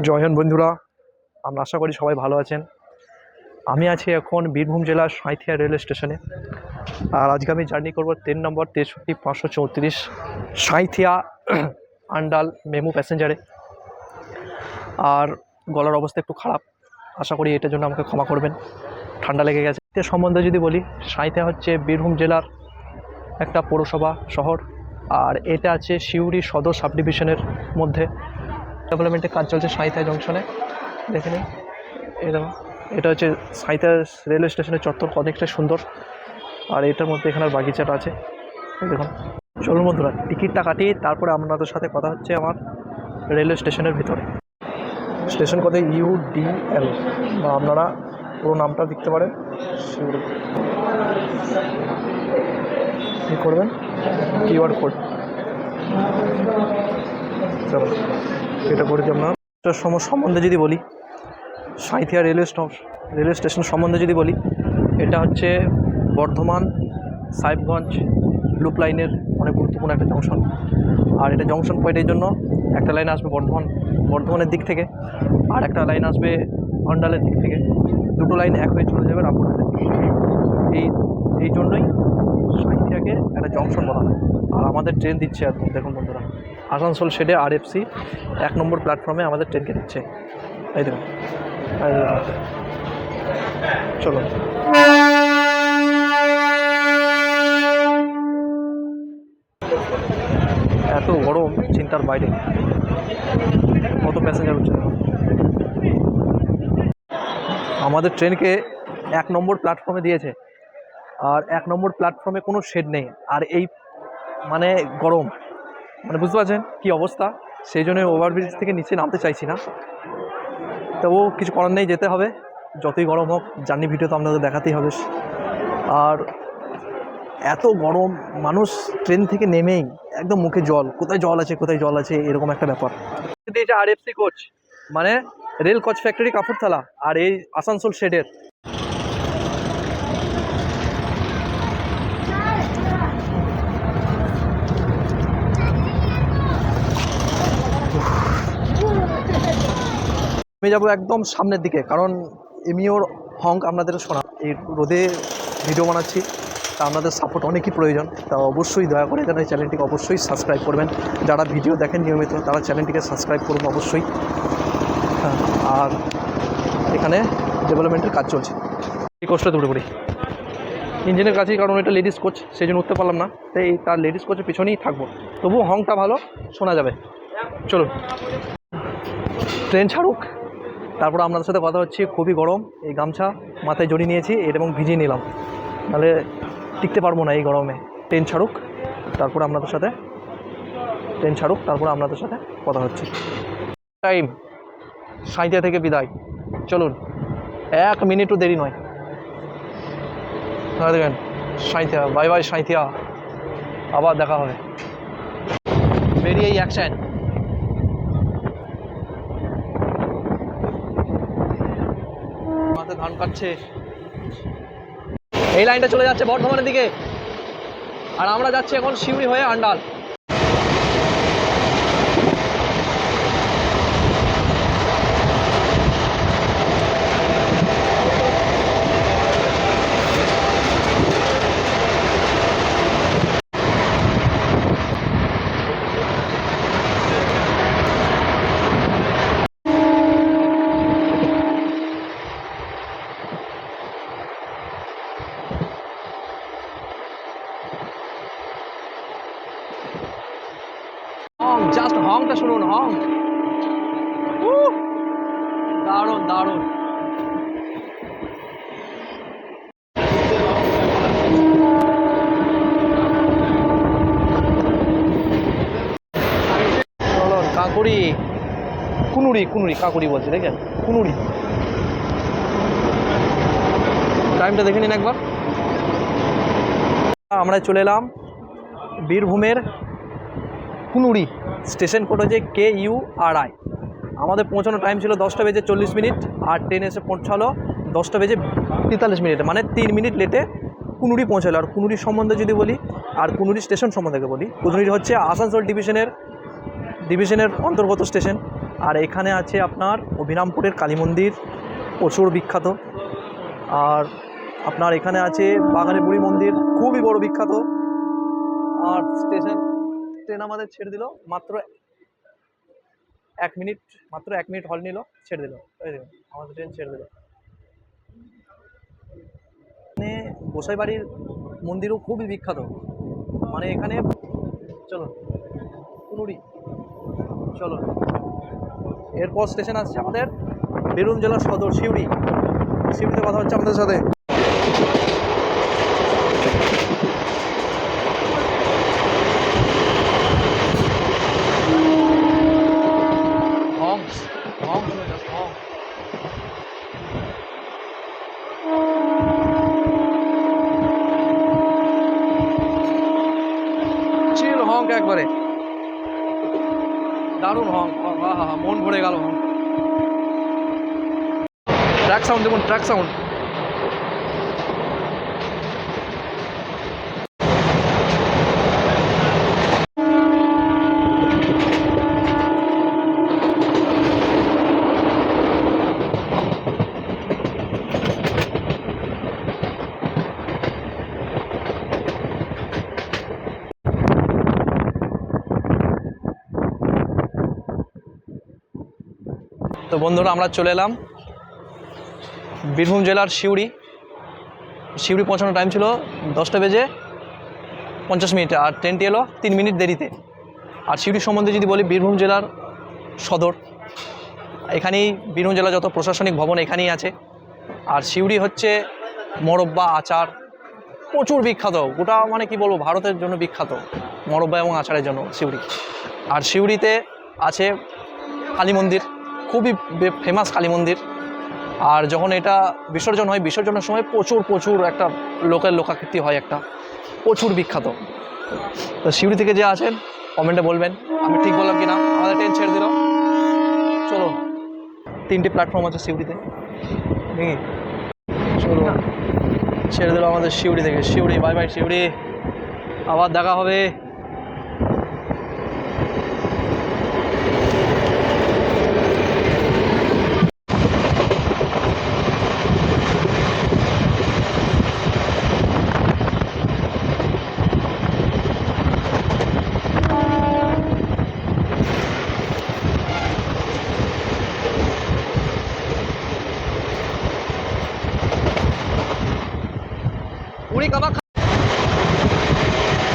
জয় হিন্দ বন্ধুরা, আমরা আশা করি সবাই ভালো আছেন। আমি আছি এখন বীরভূম জেলার সাঁইথিয়া রেল স্টেশনে। আর আজকে আমি জার্নি করব 3 নম্বর 63-534 সাঁইথিয়া আন্ডাল মেমু প্যাসেঞ্জারে। আর গলার অবস্থা একটু খারাপ, আশা করি এটার জন্য আমাকে ক্ষমা করবেন, ঠান্ডা লেগে গেছে। এর সম্বন্ধে যদি বলি, সাঁইথিয়া হচ্ছে বীরভূম জেলার একটা পৌরসভা শহর। আর এটা আছে সিউড়ি সদর সাব ডিভিশনের মধ্যে। ডেভেলপমেন্টের কাজ চলছে সাঁইথিয়া জংশনে, দেখে নিন। এটা হচ্ছে সাঁইথিয়া রেলওয়ে স্টেশনের চত্বর, অনেকটা সুন্দর। আর এটার মধ্যে এখানে বাগিচাটা আছে, দেখুন। চলুন বন্ধুরা, টিকিটটা কাটিয়ে তারপরে আপনাদের সাথে কথা হচ্ছে আমার রেলওয়ে স্টেশনের ভিতরে। স্টেশন কোডে UDL, বা আপনারা পুরো নামটা দেখতে পারেন, সিউড়ি। কী করবেন, কিউআর কোড, চলো এটা করে দিই। আপনার সম্বন্ধে যদি বলি, সাঁইথিয়া রেলওয়ে স্টেশন সম্বন্ধে যদি বলি, এটা হচ্ছে বর্ধমান সাহেবগঞ্জ লুপ লাইনের অনেক গুরুত্বপূর্ণ একটা জংশন। আর এটা জংশন পয়েন্টের জন্য একটা লাইন আসবে বর্ধমানের দিক থেকে, আর একটা লাইন আসবে অন্ডালের দিক থেকে। দুটো লাইন এক হয়ে চলে যাবে রামপুরহাটের দিকে। এই জন্যই সাঁইথিয়াকে একটা জংশন বলা হয়। আর আমাদের ট্রেন দিচ্ছে এখন, দেখুন বন্ধুরা, আসানসোল শেডে RFC 1 নম্বর প্ল্যাটফর্মে আমাদের ট্রেনকে দিচ্ছে। এই দেখুন, চলো। এত গরম, চিন্তার বাইরে। কত প্যাসেঞ্জার হচ্ছে। আমাদের ট্রেনকে 1 নম্বর প্ল্যাটফর্মে দিয়েছে, আর 1 নম্বর প্ল্যাটফর্মে কোনো শেড নেই। আর এই মানে গরম, মানে বুঝতে পারছেন কী অবস্থা। সেই জন্য ওভারব্রিজ থেকে নিচে নামতে চাইছি না, তবুও কিছু করার নেই, যেতে হবে। যতই গরম হোক, জার্নি ভিডিও তো আপনাদের দেখাতেই হবে। আর এত গরম, মানুষ ট্রেন থেকে নেমেই একদম মুখে জল, কোথায় জল আছে এরকম একটা ব্যাপার। এটা RFC কোচ, মানে রেল কোচ ফ্যাক্টরি কাপুরথালা, আর এই আসানসোল শেডের। আমি যাবো একদম সামনের দিকে, কারণ এমিওর হংক আপনাদের শোনা। এই রোদে ভিডিও বানাচ্ছি, তা আপনাদের সাপোর্ট অনেকই প্রয়োজন। তা অবশ্যই দয়া করে যেন এই চ্যানেলটিকে অবশ্যই সাবস্ক্রাইব করবেন। যারা ভিডিও দেখেন নিয়মিত, তারা চ্যানেলটিকে সাবস্ক্রাইব করুন অবশ্যই। হ্যাঁ, আর এখানে ডেভেলপমেন্টের কাজ চলছে। এই কোচটা উঠে পড়ি ইঞ্জিনের কাছেই, কারণ এটা লেডিস কোচ, সেই জন্য উঠতে পারলাম না। তাই তার লেডিস কোচের পিছনেই থাকবো, তবুও হংটা ভালো শোনা যাবে। চলুন ট্রেন ছাড়ুক, তারপর আপনাদের সাথে কথা হচ্ছে। খুবই গরম, এই গামছা মাথায় জড়িয়ে নিয়েছি এবং ভিজিয়ে নিলাম, নাহলে টিকতে পারবো না এই গরমে। ট্রেন ছাড়ুক, তারপর আপনাদের সাথে কথা হচ্ছে। টাইম সাঁইথিয়া থেকে বিদায়, চলুন। 1 মিনিটও দেরি নয়। দেখেন সাঁইথিয়া, বাই বাই সাঁইথিয়া, আবার দেখা হবে। বেরিয়েই অ্যাকশন। ধান কাটছে, এই লাইনটা চলে যাচ্ছে বর্ধমানের দিকে, আর আমরা যাচ্ছি এখন সিউড়ি হয়ে আন্ডাল। জাস্ট হংটা শুনুন, হং দারুণ দারুণ। চলুন কাঁকুড়ি, কুনুরি কাঁকুড়ি বলছে, দেখেন কুনুরি। টাইমটা দেখে নিন একবার। আমরা চলে এলাম বীরভূমের কুনুরি, স্টেশন কোড হচ্ছে KURI। আমাদের পৌঁছানোর টাইম ছিল 10:40, আর ট্রেন এসে পৌঁছালো 10:43, মানে 3 মিনিট লেটে কুনুরি পৌঁছালো। আর কুনুরির সম্বন্ধে যদি বলি, আর কুনুরি স্টেশন সম্বন্ধে বলি, কুনুরি হচ্ছে আসানসোল ডিভিশনের অন্তর্গত স্টেশন। আর এখানে আছে আপনার অভিরামপুরের কালী মন্দির, প্রচুর বিখ্যাত। আর আপনার এখানে আছে বাগানের বুড়ি মন্দির, খুবই বড় বিখ্যাত। আর ট্রেন আমাদের ছেড়ে দিল মাত্র 1 মিনিট, মাত্র 1 মিনিট হল নিল, ছেড়ে দিল। এই দেখুন আমাদের ট্রেন ছেড়ে দিল। এখানে গোসাইবাড়ির মন্দিরও খুবই বিখ্যাত, মানে এখানে চলো পুরুরি চলো। এরপর স্টেশন আসছে আমাদের বীরভূম জেলার সদর সিউড়ি। সিউড়িতে কথা হচ্ছে আমাদের সাথে। চিল হং একবারে দারুণ হং, মন ভরে গেল হং। ট্র্যাক সাউন্ড দেখুন, ট্র্যাক সাউন্ড। তো বন্ধুরা আমরা চলে এলাম বীরভূম জেলার সিউড়ি। সিউড়ি পৌঁছানোর টাইম ছিল 10:50 আর ট্রেনটি এলো 3 মিনিট দেরিতে। আর সিউড়ি সম্বন্ধে যদি বলি, বীরভূম জেলার সদর, এখানেই বীরভূম জেলার যত প্রশাসনিক ভবন এখানেই আছে। আর সিউড়ি হচ্ছে মোরব্বা, আচার প্রচুর বিখ্যাত। গোটা মানে কি বলবো, ভারতের জন্য বিখ্যাত মোরব্বা এবং আচারের জন্য সিউড়ি। আর সিউড়িতে আছে কালী মন্দির, খুবই ফেমাস কালী মন্দির। আর যখন এটা বিসর্জন হয়, বিসর্জনের সময় প্রচুর একটা লোকাকৃতি হয়, একটা প্রচুর বিখ্যাত। তো সিউড়ি থেকে যে আছেন কমেন্টে বলবেন আমি ঠিক বললাম কি না। আমাদের ট্রেন ছেড়ে দিল, চলো 3টে প্ল্যাটফর্ম আছে সিউড়িতে, দেখি চলো ছেড়ে দিল আমাদের সিউড়ি থেকে। সিউড়ি বাই বাই সিউড়ি, আবার দেখা হবে।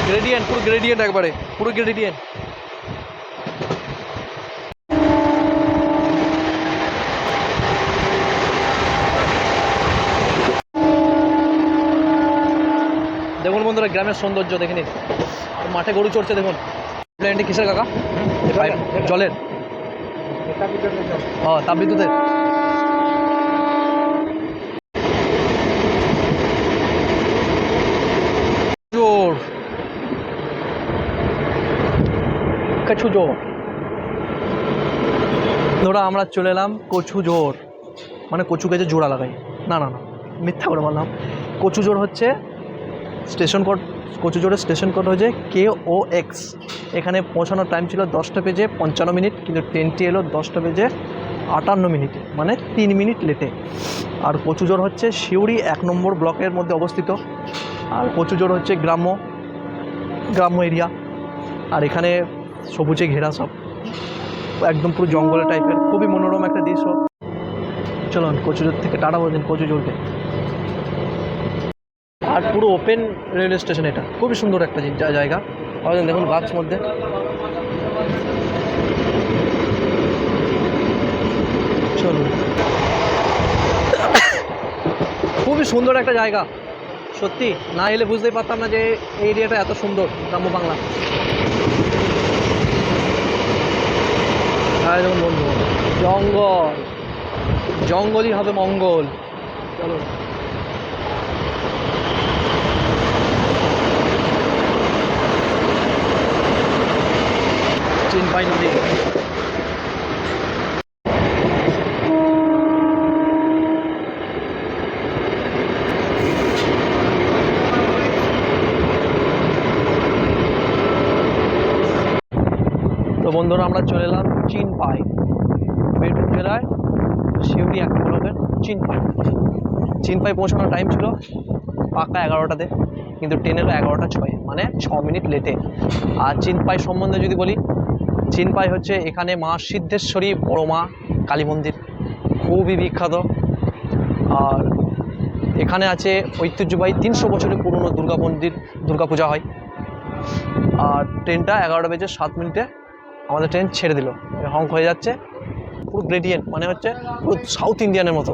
গ্রেডিয়েন্ট, পুরো গ্রেডিয়েন্ট, একবারে পুরো গ্রেডিয়েন্ট। দেখুন বন্ধুরা গ্রামের সৌন্দর্য দেখে নিন। মাঠে গরু চড়ছে দেখুন। প্লেনটি কিসের কাকা? জলের, তাপবিদ্যুতের। কচুজোর ধরা আমরা চলে এলাম কচুজোর, মানে কচুকে যে জোড়া লাগাই, না মিথ্যা করে বললাম। কচুজোর হচ্ছে স্টেশন কোড, কচুজোরের স্টেশন কোড হচ্ছে KOX। এখানে পৌঁছানোর টাইম ছিল 10:55, কিন্তু ট্রেনটি এলো 10:58, মানে 3 মিনিট লেটে। আর কচুজোর হচ্ছে সিউড়ি 1 নম্বর ব্লকের মধ্যে অবস্থিত। আর কচুজোর হচ্ছে গ্রাম্য এরিয়া। আর এখানে সবুজে ঘেরা, সব একদম পুরো জঙ্গলের টাইপের, খুবই মনোরম একটা দৃশ্য। চলুন কচুজোর থেকে টাটা বলছেন কচুজোরকে। আর পুরো ওপেন রেলওয়ে স্টেশন, এটা খুবই সুন্দর একটা জায়গা। দেখুন গাছ মধ্যে, চলুন খুবই সুন্দর একটা জায়গা। সত্যি না এলে বুঝতেই পারতাম না যে এই এরিয়াটা এত সুন্দর, গ্রাম্য বাংলা। হ্যাঁ দেখুন বন্ধু, জঙ্গলই হবে মঙ্গল। চলো চিনপাই নদী। তো বন্ধুরা আমরা চলে এলাম চিনপাই। জেলায় সিউড়ি 1 ব্লকের চিনপাই পৌঁছানোর টাইম ছিল পাক্কা 11টাতে, কিন্তু ট্রেন এলো 11টা 6, মানে 6 মিনিট লেটে। আর চিনপাই সম্বন্ধে যদি বলি, চিনপাই হচ্ছে এখানে মা সিদ্ধেশ্বরী বড় মা কালী মন্দির, খুবই বিখ্যাত। আর এখানে আছে ঐতিহ্যবাহী 300 বছরের পুরনো দুর্গা পূজা হয়। আর ট্রেনটা 11:07 আমাদের ট্রেন ছেড়ে দিল। হংক হয়ে যাচ্ছে, পুরো গ্রেডিয়েন্ট, মানে হচ্ছে পুরো সাউথ ইন্ডিয়ানের মতো।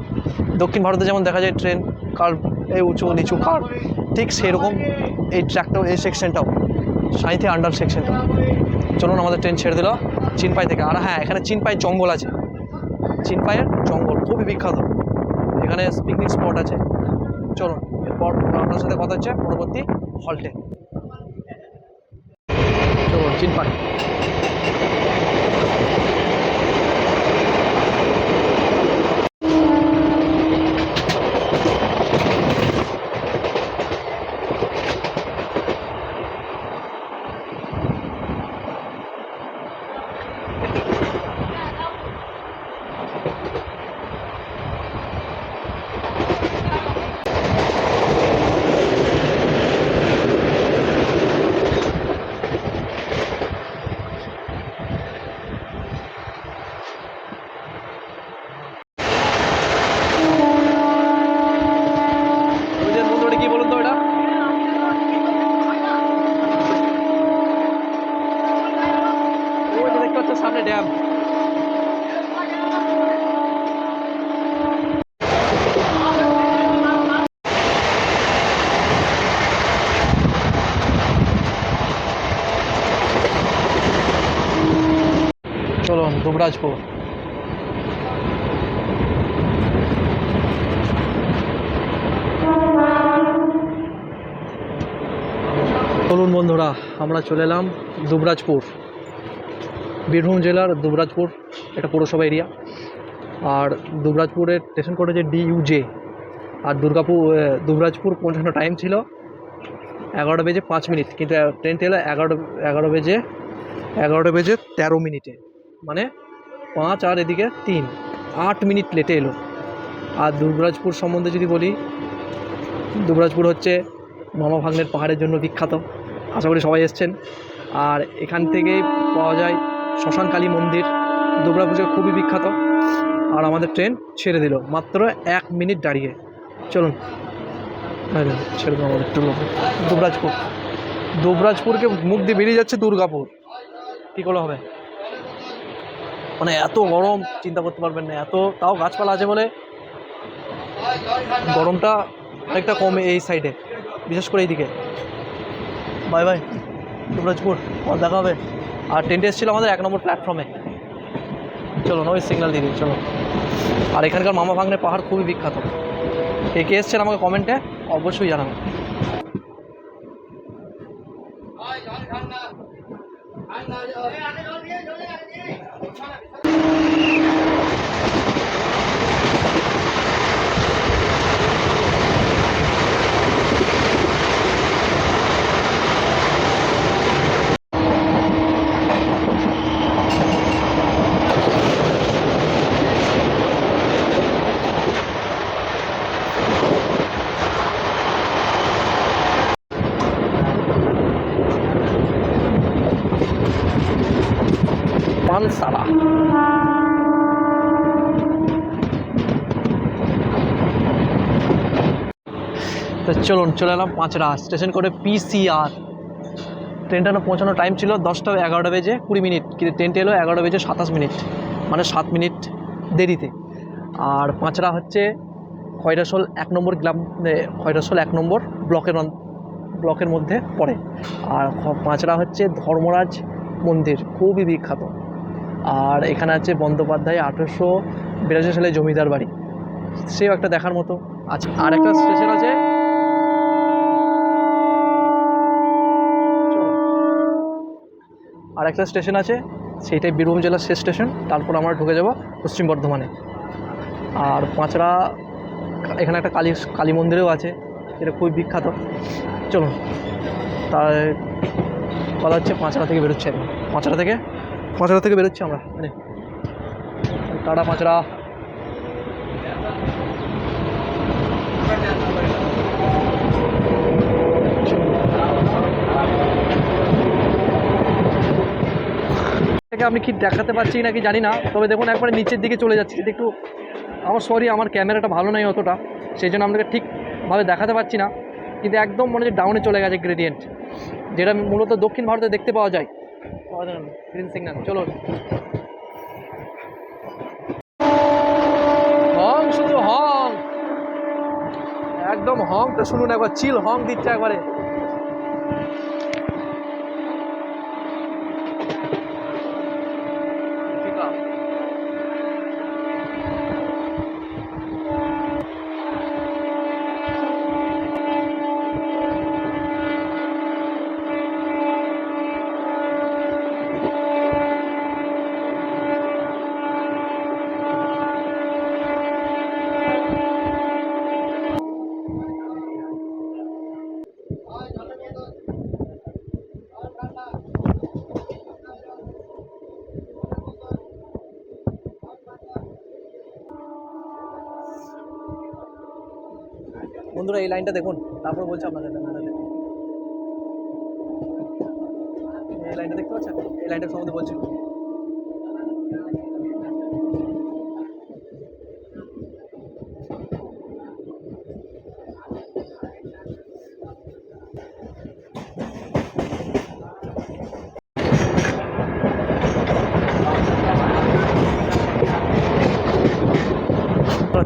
দক্ষিণ ভারতে যেমন দেখা যায় ট্রেন কার এই উঁচু নিচু কার, ঠিক সেরকম এই ট্র্যাকটাও, এই সেকশনটাও, সাঁইথিয়া আন্ডার সেকশনটাও। চলুন, আমাদের ট্রেন ছেড়ে দিল চিনপাই থেকে। আর হ্যাঁ, এখানে চিনপাই জঙ্গল আছে, চিনপাইয়ের জঙ্গল খুবই বিখ্যাত, এখানে পিকনিক স্পট আছে। চলুন, এরপর আপনার সাথে কথা হচ্ছে পরবর্তী হল্টে। চলুন, চিনপাই। কি বলুন তো এটা? ওইটা দেখতে পাচ্ছ সামনে ড্যাম। চলুন, দুবরাজপুর। চলুন বন্ধুরা, আমরা চলে এলাম দুবরাজপুর, বীরভূম জেলার দুবরাজপুর, এটা পৌরসভা এরিয়া। আর দুবরাজপুরের স্টেশন কোড হচ্ছে DUJ। আর দুবরাজপুর পৌঁছানোর টাইম ছিল 11:05, কিন্তু ট্রেনটা এলো 11:13, মানে 5 আর এদিকে 3, 8 মিনিট লেটে এলো। আর দুবরাজপুর সম্বন্ধে যদি বলি, দুবরাজপুর হচ্ছে মামা ভাগ্নের পাহাড়ের জন্য বিখ্যাত, আশা করি সবাই এসছেন। আর এখান থেকেই পাওয়া যায় শ্মশান কালী মন্দির, দুবরাজপুর খুবই বিখ্যাত। আর আমাদের ট্রেন ছেড়ে দিল মাত্র 1 মিনিট দাঁড়িয়ে। চলুন, ছেড়ে দিল আমাদের দুবরাজপুরকে মুখ দিয়ে বেরিয়ে যাচ্ছে দুর্গাপুর। কী করে হবে, মানে এত গরম চিন্তা করতে পারবেন না। তাও গাছপালা আছে বলে গরমটা অনেকটা কমে এই সাইডে, বিশেষ করে এইদিকে। বাই বাই দুবরাজপুর, দেখা হবে। আর ট্রেনটা এসেছিল আমাদের 1 নম্বর প্ল্যাটফর্মে। চলুন, ওই সিগন্যাল দিয়ে দিই, চলো। আর এখানকার মামা ভাগ্নের পাহাড় খুবই বিখ্যাত। কে এসছেন আমাকে কমেন্টে অবশ্যই জানাবেন। পানসালা। তো চলুন, চলে এলাম পাঁচরা, স্টেশন করে PCR। ট্রেনটা পৌঁছানোর টাইম ছিল 11:20, কিন্তু ট্রেনটা এলো 11:27, মানে 7 মিনিট দেরিতে। আর পাঁচরা হচ্ছে খয়রাসোল 1 নম্বর গ্রাম, খয়রাসোল 1 নম্বর ব্লকের মধ্যে পড়ে। আর পাঁচরা হচ্ছে ধর্মরাজ মন্দির, খুবই বিখ্যাত। আর এখানে আছে বন্দ্যোপাধ্যায় 1882 সালে জমিদার বাড়ি, সেও একটা দেখার মতো আছে। আর একটা স্টেশন আছে, সেইটাই বীরভূম জেলার শেষ স্টেশন। তারপর আমরা ঢুকে যাব পশ্চিম বর্ধমানে। আর পাঁচড়া, এখানে একটা কালী মন্দিরও আছে, এটা খুবই বিখ্যাত। চলুন, তার কথা হচ্ছে পাঁচড়া থেকে বেরোচ্ছে আমরা, টাটা পাঁচড়া। আমি কি দেখাতে পারছি নাকি জানি না, তবে দেখুন একবারে নিচের দিকে চলে যাচ্ছি। একটু আমার সরি, আমার ক্যামেরাটা ভালো নাই অতটা, সেই জন্য আপনাকে ঠিকভাবে দেখাতে পারছি না, কিন্তু একদম মনে হচ্ছে ডাউনে চলে গেছে গ্রেডিয়েন্ট, যেটা মূলত দক্ষিণ ভারতে দেখতে পাওয়া যায়। গ্রিন সিগন্যাল, চলো। হং, শুধু হং, একদম হংটা শুনুন একবার, চিল হং দিচ্ছে একবারে। বন্ধুরা এই লাইনটা দেখুন, তারপর বলছি আপনাদের। এই লাইনটা দেখতে পাচ্ছেন, এই লাইনটা সম্বন্ধে বলছি।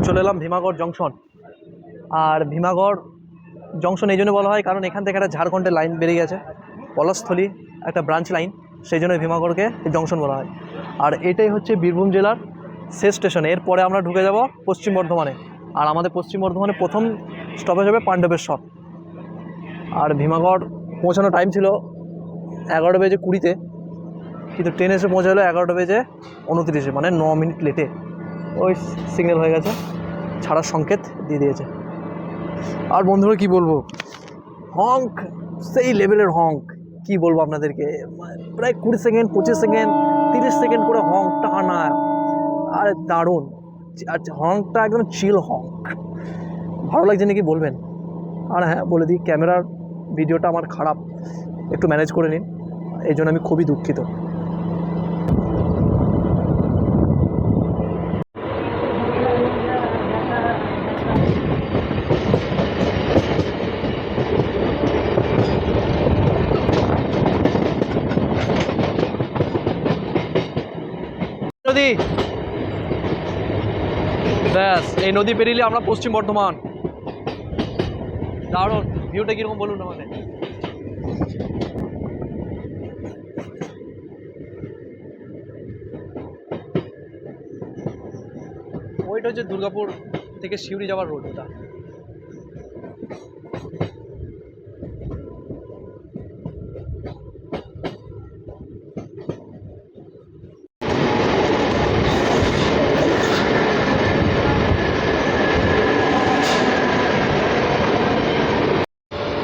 চলে এলাম ভীমাগড় জংশন। আর ভীমাগড় জংশন এই জন্য বলা হয় কারণ এখান থেকে একটা ঝাড়খণ্ডের লাইন বেরিয়ে গেছে, পলাশস্থলী একটা ব্রাঞ্চ লাইন, সেই জন্য ভীমাগড়কে জংশন বলা হয়। আর এটাই হচ্ছে বীরভূম জেলার শেষ স্টেশন। এরপরে আমরা ঢুকে যাব পশ্চিম বর্ধমানে, আর আমাদের পশ্চিম বর্ধমানে প্রথম স্টপেজ হবে পাণ্ডবেশ্বর। আর ভীমাগড় পৌঁছানোর টাইম ছিল 11টা বেজে 20-তে, কিন্তু ট্রেন এসে পৌঁছালো 11টা বেজে 29-এ, মানে 9 মিনিট লেটে। ওই সিগন্যাল হয়ে গেছে, ছাড়ার সংকেত দিয়ে দিয়েছে। আর বন্ধুরা কি বলবো, হংক সেই লেভেলের হংক, কি বলবো আপনাদেরকে, প্রায় 20 সেকেন্ড 25 সেকেন্ড 30 সেকেন্ড করে হংক টানা, আর দারুণ। আর হংকটা একদম চিল হংক, ভালো লাগছে নাকি বলবেন। আর হ্যাঁ বলে দিই, ক্যামেরার ভিডিওটা আমার খারাপ, একটু ম্যানেজ করে নিন, এই জন্য আমি খুবই দুঃখিত। নদী, ব্যাস এই নদী পেরিয়ে আমরা পশ্চিম বর্ধমান। দারুণ ভিউটা কিরকম বলুন আমাদের। ওইটা হচ্ছে দুর্গাপুর থেকে সিউড়ি যাওয়ার রোড। ওটা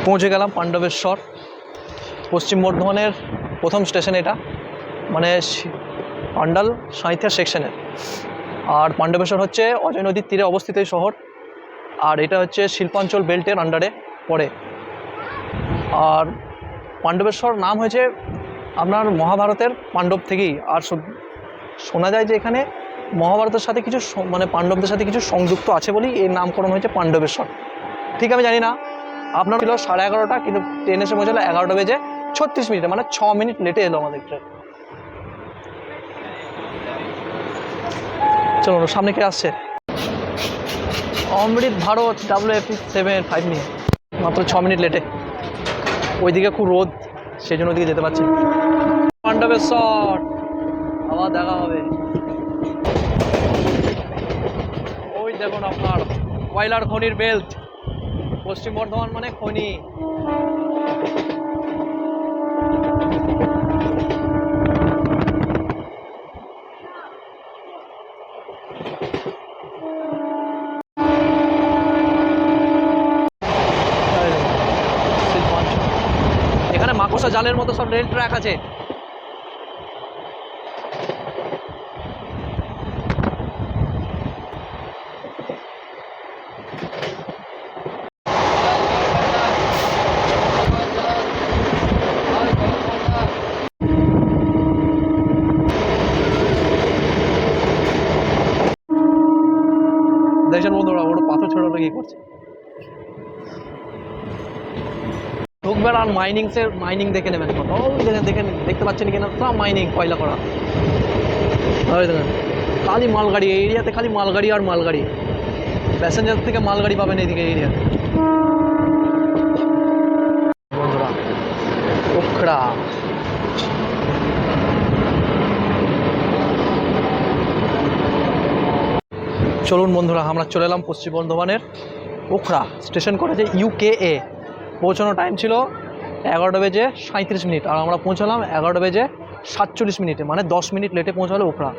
পৌঁছে গেলাম পাণ্ডবেশ্বর, পশ্চিম বর্ধমানের প্রথম স্টেশন এটা, মানে পাণ্ডাল সাঁইথিয়া সেকশনের। আর পাণ্ডবেশ্বর হচ্ছে অজয় নদীর তীরে অবস্থিত এই শহর, আর এটা হচ্ছে শিল্পাঞ্চল বেল্টের আন্ডারে পড়ে। আর পাণ্ডবেশ্বর নাম হয়েছে আপনার মহাভারতের পাণ্ডব থেকেই। আর শোনা যায় যে এখানে মহাভারতের সাথে কিছু মানে পাণ্ডবদের সাথে কিছু সংযুক্ত আছে বলেই এর নামকরণ হয়েছে পাণ্ডবেশ্বর। ঠিক আমি জানি না, আপনার ছিল 11:30, কিন্তু ট্রেন এসে পৌঁছালো 11টা বেজে 36 মিনিটে, মানে 6 মিনিট লেটে এলো আমাদের ট্রেন। চলুন সামনে কে আসছে, অমৃত ভারত WF75 নিয়ে, মাত্র 6 মিনিট লেটে। ওইদিকে খুব রোদ, সেই জন্য ওইদিকে যেতে পারছি। পাণ্ডবেশ্বর আবার দেখা হবে। ওই দেখুন আপনার কয়লার খনির বেল্ট, পশ্চিম বর্ধমান মানে খনি। এখানে মাকড়সা জালের মতো সব রেল ট্র্যাক আছে। দেখছেন বন্ধুরা ওটা পাথর ছোড়ানো কি করছে, ঢুকবেন আর মাইনিং দেখে নেবেন। দেখতে পাচ্ছেন কিনা সব মাইনিং, কয়লা করা। ওই দেখেন খালি মালগাড়ি, এই এরিয়াতে খালি মালগাড়ি আর মালগাড়ি, প্যাসেঞ্জার থেকে মালগাড়ি পাবেন এইদিকে এরিয়াতে। বন্ধুরা ওখরা, চলুন বন্ধুরা আমরা চলে এলাম পশ্চিম বর্ধমানের ওখরা স্টেশন করেছে UKA। পৌঁছানোর টাইম ছিল 11:37 আর আমরা পৌঁছালাম 11:47, মানে 10 মিনিট লেটে পৌঁছালো ওখরা।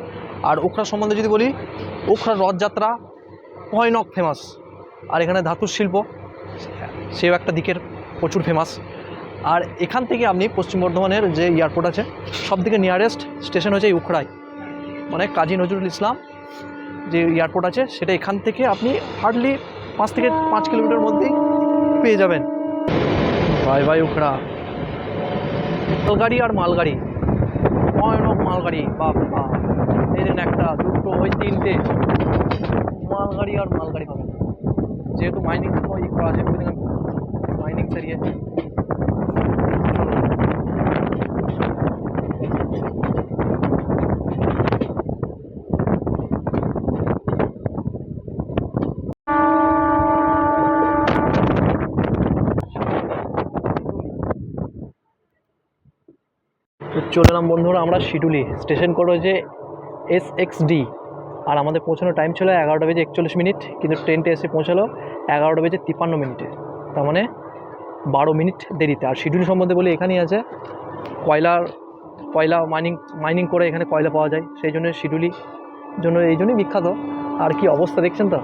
আর ওখরা সম্বন্ধে যদি বলি, ওখরা রথযাত্রা ভয়ানক ফেমাস, আর এখানে ধাতুর শিল্প সেও একটা দিকের প্রচুর ফেমাস। আর এখান থেকে আপনি পশ্চিম বর্ধমানের যে এয়ারপোর্ট আছে সব থেকে নিয়ারেস্ট স্টেশন হচ্ছে এই ওখরাই, মানে কাজী নজরুল ইসলাম যে এয়ারপোর্ট আছে সেটা এখান থেকে আপনি হার্ডলি 5 থেকে 5 কিলোমিটার মধ্যেই পেয়ে যাবেন। ভাই ওখরা মালগাড়ি আর মালগাড়ি, ভয়ানক মালগাড়ি, বাবা এই দিন একটা দুটো ওই তিনটে মালগাড়ি আর মালগাড়ি পাবেন, যেহেতু মাইনিং করা আছে ওই দিন মাইনিং সারিয়ে। চলে এলাম বন্ধুরা আমরা শিডুলি, স্টেশন কোড হচ্ছে SXD, আর আমাদের পৌঁছানোর টাইম ছিল 11:41, কিন্তু ট্রেনটা এসে পৌঁছালো 11:53, তার মানে 12 মিনিট দেরিতে। আর শিডুলি সম্বন্ধে বলি, এখানেই আছে কয়লা মাইনিং করে এখানে কয়লা পাওয়া যায়, সেই জন্য শিডুলি এই জন্যই বিখ্যাত। আর কি অবস্থা দেখছেন তো,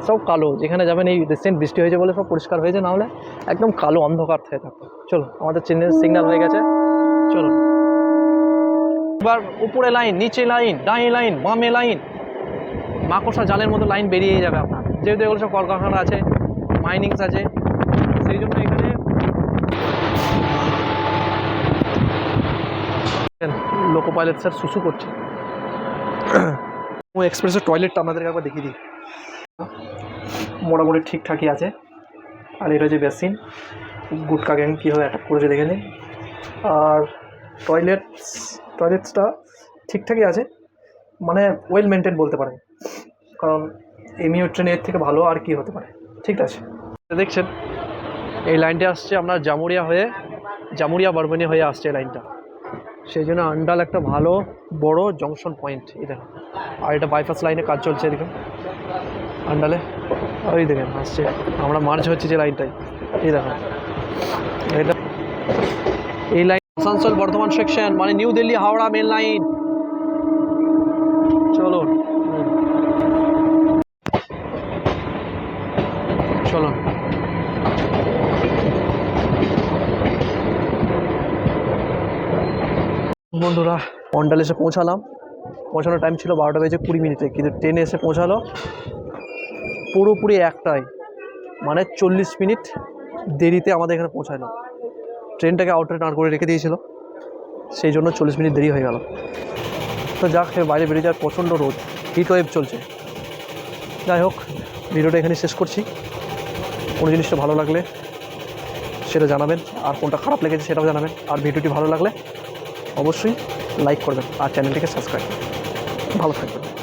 সব কালো, যেখানে যাবেন এই রিসেন্ট বৃষ্টি হয়েছে বলে সব পরিষ্কার হয়েছে, নাহলে একদম কালো অন্ধকার হয়ে থাকতো। চলো আমাদের ট্রেনের সিগন্যাল হয়ে গেছে, চলো এবার উপরে লাইন, নিচে লাইন, ডাইনে লাইন, বামে লাইন, মাকড়সা জালের মতো লাইন বেরিয়ে যাবে আপনার, যেহেতু এগুলো সব কলকারখানা আছে, মাইনিংস আছে, সেই জন্য এখানে লোকো পাইলট স্যার সুসু করছে। ও এক্সপ্রেসের টয়লেটটা আপনাদেরকে একবার দেখিয়ে দিই, মোটামুটি ঠিকঠাকই আছে। আর এটা যে বেসিন, গুটকা গ্যাং কীভাবে অ্যাটাক করেছে দেখে নিন। আর টয়লেটসটা ঠিকঠাকই আছে, মানে ওয়েল মেনটেন বলতে পারেন, কারণ এমইউ ট্রেনের থেকে ভালো আর কি হতে পারে। ঠিক আছে, দেখছেন এই লাইনটা আসছে আপনার জামুরিয়া বারবানি হয়ে আসছে এই লাইনটা, সেই জন্য আন্ডাল একটা ভালো বড় জংশন পয়েন্ট এটা। আর এটা বাইপাস লাইনে কাজ চলছে এদিকে আন্ডালে, ওই দেখেন আসছে, আমরা মার্চ হচ্ছে যে লাইনটাই, এই দেখেন এটা এই লাইন আসানসোল বর্ধমান সেকশন, মানে নিউ দিল্লি হাওড়া মেন লাইন। চলো বন্ধুরা অন্ডাল এসে পৌঁছানোর টাইম ছিল 12:20, কিন্তু ট্রেনে এসে পৌঁছালো পুরোপুরি একটাই, মানে 40 মিনিট দেরিতে আমাদের এখানে পৌঁছালো। ট্রেনটাকে আউটরে টার্ন করে রেখে দিয়েছিল, সেই জন্য 40 মিনিট দেরি হয়ে গেল। তো যাক, বাইরে বেরিয়ে যাওয়ার প্রচণ্ড রোদ, হিট ওয়েভ চলছে। যাই হোক, ভিডিওটা এখানে শেষ করছি। কোনো জিনিসটা ভালো লাগলে সেটা জানাবেন, আর কোনটা খারাপ লেগেছে সেটাও জানাবেন। আর ভিডিওটি ভালো লাগলে অবশ্যই লাইক করবেন আর চ্যানেলটিকে সাবস্ক্রাইব করবেন। ভালো থাকবেন।